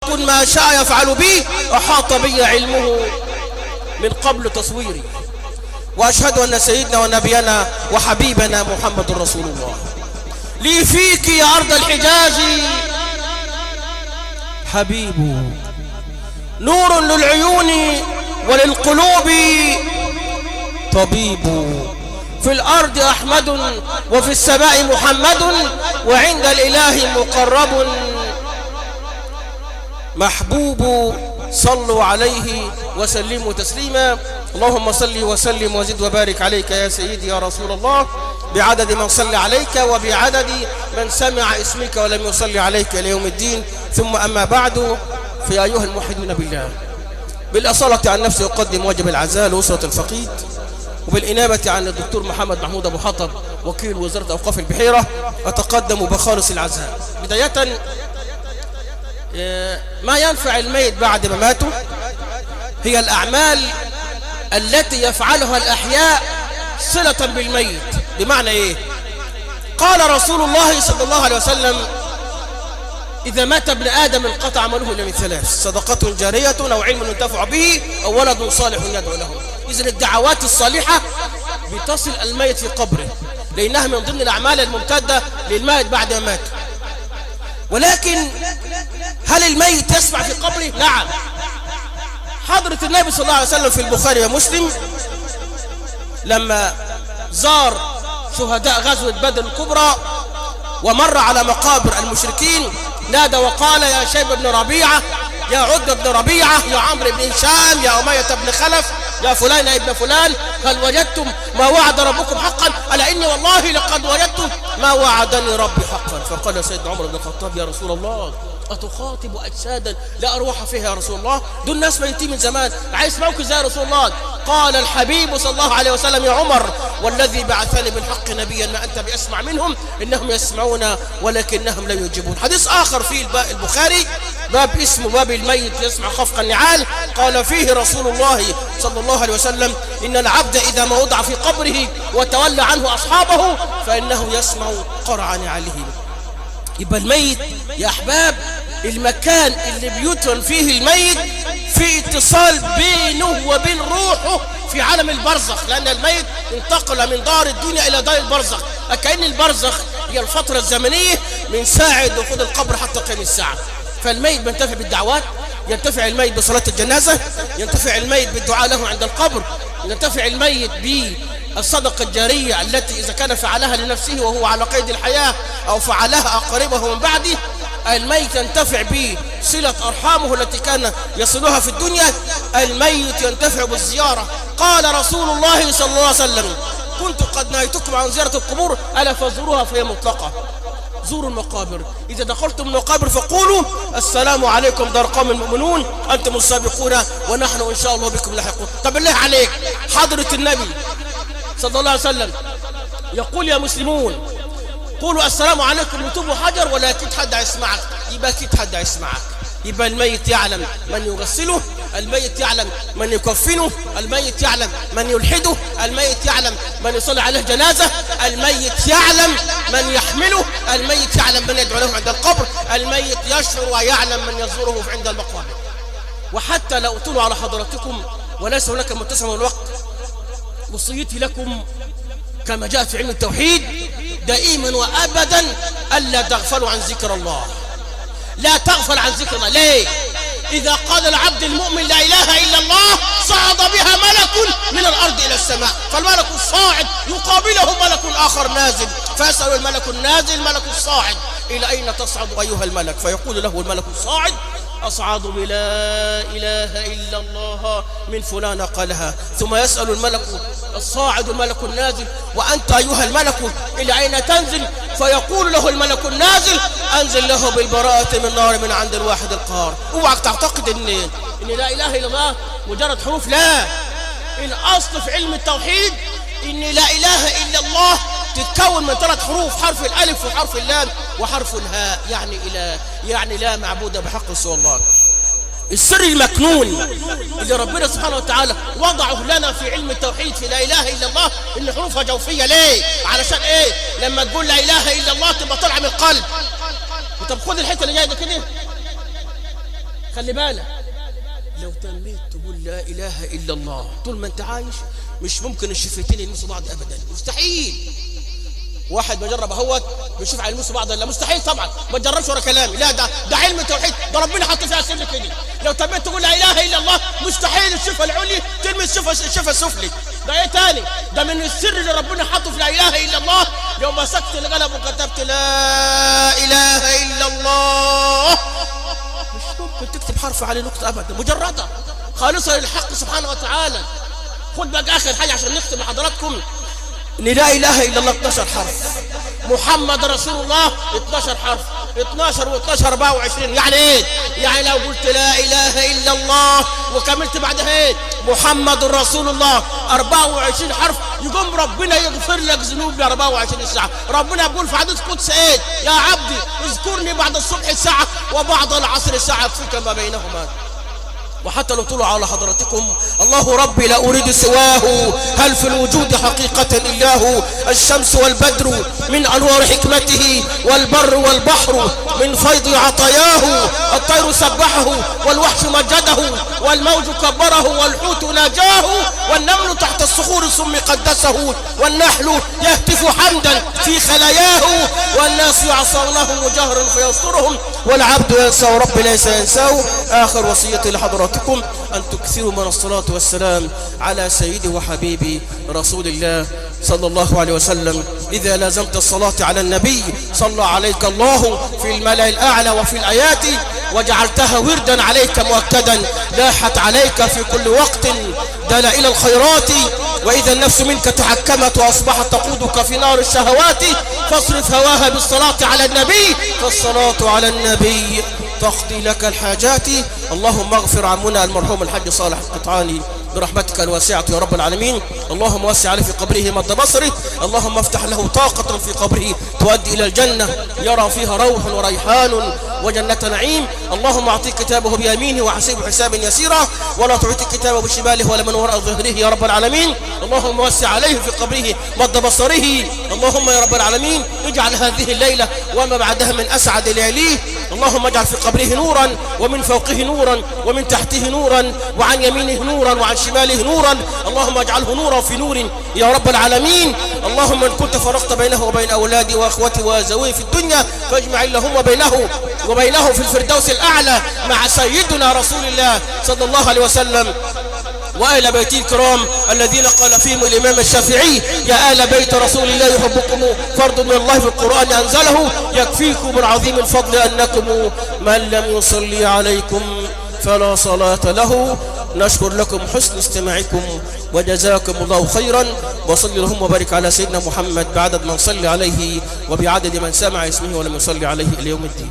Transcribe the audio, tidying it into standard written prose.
يكن ما شاء يفعل بي، أحاط بي علمه من قبل تصويري. وأشهد أن سيدنا ونبينا وحبيبنا محمد رسول الله. لي فيك يا أرض الحجاز حبيب، نور للعيون وللقلوب طبيب. في الأرض أحمد وفي السماء محمد، وعند الإله مقرب محبوب. صلوا عليه وسلموا تسليما. اللهم صل وسلم وزد وبارك عليك يا سيدي يا رسول الله، بعدد من صلى عليك وبعدد من سمع اسمك ولم يصلي عليك إلى يوم الدين. ثم أما بعد، فيا أيها الموحدون بالله، بالأصالة عن نفسي أقدم واجب العزاء لأسرة الفقيد، وبالإنابة عن الدكتور محمد محمود أبو حطب وكيل وزارة أوقاف البحيرة أتقدم بخالص العزاء. بداية، ما ينفع الميت بعد ما ماته هي الأعمال التي يفعلها الأحياء صلة بالميت. بمعنى إيه؟ قال رسول الله صلى الله عليه وسلم: إذا مات ابن آدم انقطع عمله إلا من ثلاث: صدقة جارية أو علم ينتفع به أو ولد صالح يدعو له. إذن الدعوات الصالحة بتصل الميت في قبره، لأنها من ضمن الأعمال الممتدة للميت بعد ما مات. ولكن هل الميت يسمع في قبره؟ نعم. حضرة النبي صلى الله عليه وسلم في البخاري ومسلم لما زار شهداء غزوة بدر الكبرى ومر على مقابر المشركين، نادى وقال: يا شيب بن ربيعة، يا عد بن ربيعة، يا عمرو بن هشام، يا أمية بن خلف، يا فلان ابن فلان، هل وجدتم ما وعد ربكم حقا؟ ألا إني والله لقد وجدت ما وعدني ربي حقا. فقال سيدنا عمر بن الخطاب: يا رسول الله، أتخاطب أجسادا لا أروح فيها يا رسول الله؟ دول ناس ميتين من زمان، عايز موقف يا رسول الله. قال الحبيب صلى الله عليه وسلم: يا عمر، والذي بعثني بالحق نبيا ما أنت بأسمع منهم، إنهم يسمعون ولكنهم لا يجيبون. حديث آخر في البخاري، باب اسمه باب الميت يسمع خفق النعال، قال فيه رسول الله صلى الله عليه وسلم: إن العبد إذا ما وضع في قبره وتولى عنه أصحابه فإنه يسمع قرع نعالهم. يبقى الميت يا أحباب المكان اللي بيدفن فيه الميت في اتصال بينه وبين روحه في عالم البرزخ، لأن الميت انتقل من دار الدنيا إلى دار البرزخ. كأن البرزخ هي الفترة الزمنية من ساعة دخول القبر حتى قيام الساعة. فالميت بينتفع بالدعوات، ينتفع الميت بصلاة الجنازة، ينتفع الميت بالدعاء له عند القبر، ينتفع الميت بالصدقة الجارية التي إذا كان فعلها لنفسه وهو على قيد الحياة أو فعلها أقربه من بعده. الميت ينتفع بصلة أرحامه التي كان يصلها في الدنيا. الميت ينتفع بالزيارة. قال رسول الله صلى الله عليه وسلم: كنت قد نهيتكم عن زيارة القبور، ألا فزوروها فهي مطلقة. زوروا المقابر، إذا دخلتم المقابر فقولوا: السلام عليكم دار قوم المؤمنون، أنتم السابقون ونحن إن شاء الله بكم لاحقون. طب بالله عليك، حضرة النبي صلى الله عليه وسلم يقول: يا مسلمون قولوا السلام عليكم لتوبوا حجر، ولا أكيد حد يسمعك. يبقى أكيد حد يسمعك. يبقى الميت يعلم من يغسله، الميت يعلم من يكفنه، الميت يعلم من يلحده، الميت يعلم من يصلي عليه جنازة، الميت يعلم من يحمله، الميت يعلم من يدعو له عند القبر، الميت يشعر ويعلم من يزوره عند المقابر. وحتى لو أطلوا على حضراتكم وليس هناك متسع من الوقت، وصيتي لكم كما جاء في علم التوحيد دائما وأبدا ألا تغفلوا عن ذكر الله. لا تغفل عن ذكر الله. ليه؟ إذا قال العبد المؤمن لا إله إلا الله صعد بها ملك من الأرض إلى السماء، فالملك الصاعد يقابله ملك آخر نازل، فيسأل الملك النازل الملك الصاعد: إلى أين تصعد أيها الملك؟ فيقول له الملك الصاعد: أصعد بلا إله إلا الله من فلان قالها. ثم يسأل الملك الصاعد الملك النازل: وأنت أيها الملك إلى أين تنزل؟ فيقول له الملك النازل: أنزل له بالبراءة من نار من عند الواحد القهار. اوعك تعتقد إن لا إله إلا الله مجرد حروف. لا، الأصل في علم التوحيد إن لا إله إلا الله تتكون من 3 حروف: حرف الألف وحرف اللام وحرف الهاء، يعني إله، يعني لا معبود بحق سوى الله. السر المكنون اللي ربنا سبحانه وتعالى وضعه لنا في علم التوحيد في لا إله إلا الله إن حروفها جوفية. ليه؟ علشان إيه؟ لما تقول لا إله إلا الله تبقى طالعة من القلب. طب خد الحتة اللي جاية ده كده، خلي بالك، لو تميت تقول لا إله إلا الله طول ما أنت عايش مش ممكن الشفتين يلمسوا بعض أبدا، مستحيل. واحد بجرب اهوت بيشوف هيلمسوا بعض ولا مستحيل طبعا، ما تجربش ورا كلامي، لا ده علم توحيد، ده ربنا حط فيها سر كده. لو تميت تقول لا اله الا الله مستحيل الشفه العليا تلمس الشفه السفلي. ده ايه تاني؟ ده من السر اللي ربنا حطه في لا اله الا الله. لو مسكت القلم وكتبت لا اله الا الله مش ممكن تكتب حرف عليه نقطه ابدا، مجرده خالصه للحق سبحانه وتعالى. خد بقى اخر حاجه عشان نختم لحضراتكم، ان لا اله الا الله 12 حرف، محمد رسول الله 12 حرف، 12 و12 24. يعني ايه؟ يعني لو قلت لا اله الا الله وكملت بعدها ايه؟ محمد رسول الله 24 حرف، يقوم ربنا يغفر لك ذنوب 24 ساعه. ربنا يقول في حديث قدس ايه؟ يا عبدي اذكرني بعد الصبح ساعه وبعد العصر ساعه يكفيك ما بينهما. وحتى لو طلع على حضرتكم الله ربي لا أريد سواه، هل في الوجود حقيقة إلاه؟ الشمس والبدر من أنوار حكمته، والبر والبحر من فيض عطاياه، الطير سبحه والوحش مجده، والموج كبره والحوت ناجاه، والنمل تحت الصخور ثم قدسه، والنحل يهتف حمدا في خلاياه، والناس يعصونه جهرا فيسترهم، والعبد ينسى ربي ليس ينساه. آخر وصية لحضرتكم أن تكثروا من الصلاة والسلام على سيدي وحبيبي رسول الله صلى الله عليه وسلم. إذا لازمت الصلاة على النبي صلى عليك الله في الملأ الأعلى وفي الآيات، وجعلتها وردا عليك مؤكدا، لاحت عليك في كل وقت دل إلى الخيرات. وإذا النفس منك تحكمت وأصبحت تقودك في نار الشهوات، فاصرف هواها بالصلاة على النبي، فالصلاة على النبي تقضي لك الحاجات. اللهم اغفر عمنا المرحوم الحاج صالح القطعاني برحمتك الواسعة يا رب العالمين. اللهم وسع عليه في قبره مد بصره، اللهم افتح له طاقة في قبره تؤدي إلى الجنة يرى فيها روح وريحان وجنة نعيم. اللهم اعطيه كتابه بيمينه وحسيبه حسابا يسيرا، ولا تعطي كتابه بشماله ولا من وراء ظهره يا رب العالمين. اللهم وسع عليه في قبره مد بصره. اللهم يا رب العالمين اجعل هذه الليلة وما بعدها من أسعد لياليه. اللهم اجعل في قبره نورا، ومن فوقه نورا، ومن تحته نورا، وعن يمينه نورا، وعن شماله نورا. اللهم اجعله نورا في نور يا رب العالمين. اللهم ان كنت فرقت بينه وبين اولادي واخوتي وزويه في الدنيا فاجمع لهم وبينه في الفردوس الاعلى مع سيدنا رسول الله صلى الله عليه وسلم وآل بيته الكرام الذين قال فيهم الإمام الشافعي: يا آل بيت رسول الله يحبكم فرض من الله في القرآن أنزله، يكفيكم من عظيم الفضل أنكم من لم يصلي عليكم فلا صلاة له. نشكر لكم حسن استماعكم وجزاكم الله خيرا، وصل اللهم وبارك على سيدنا محمد بعدد من صلي عليه وبعدد من سمع اسمه ولم يصلي عليه إلى يوم الدين.